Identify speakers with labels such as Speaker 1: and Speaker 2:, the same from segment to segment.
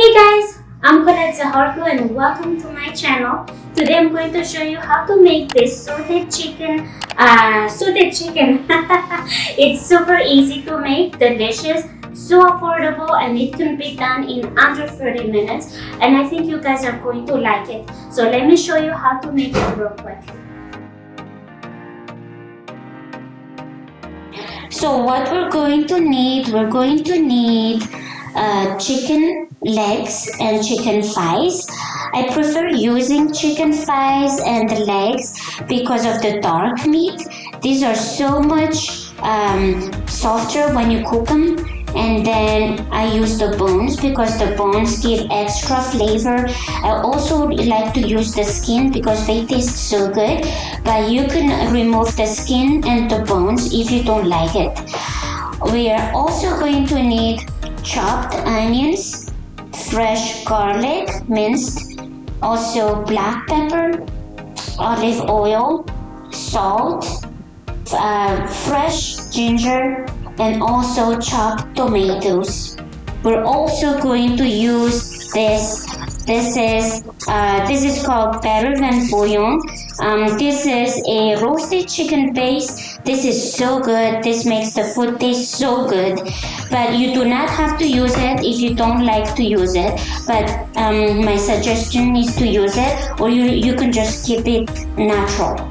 Speaker 1: Hey guys, I'm Colette Zaharko and welcome to my channel. Today I'm going to show you how to make this sautéed chicken. It's super easy to make, delicious, so affordable, and it can be done in under 30 minutes. And I think you guys are going to like it. So let me show you how to make it real quick. So what we're going to need chicken legs and chicken thighs. I prefer using chicken thighs and the legs because of the dark meat. These are so much softer when you cook them. And then I use the bones because the bones give extra flavor. I also like to use the skin because they taste so good, but you can remove the skin and the bones if you don't like it. We are also going to need chopped onions, fresh garlic minced, also black pepper, olive oil, salt, fresh ginger, and also chopped tomatoes. We're also going to use this. This is called better than bouillon. This is a roasted chicken base. This is so good. This makes the food taste so good. But you do not have to use it if you don't like to use it. But my suggestion is to use it, or you can just keep it natural.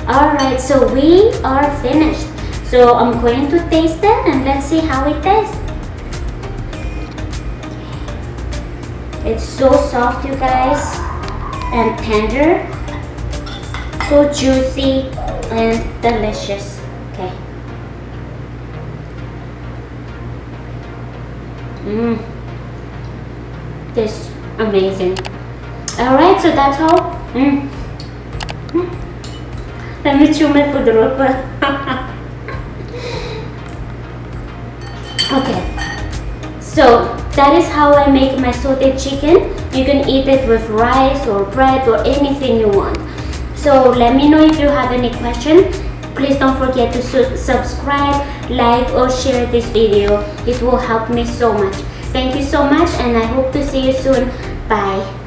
Speaker 1: Alright, so we are finished. So I'm going to taste it and let's see how it tastes. It's so soft, you guys, and tender, so juicy and delicious. Okay. This is amazing. Alright, so that's all. Let me chew my food real quick. Okay, so that is how I make my sautéed chicken. You can eat it with rice or bread or anything you want. So let me know if you have any question. Please don't forget to subscribe, like, or share this video. It will help me so much. Thank you so much, and I hope to see you soon. Bye.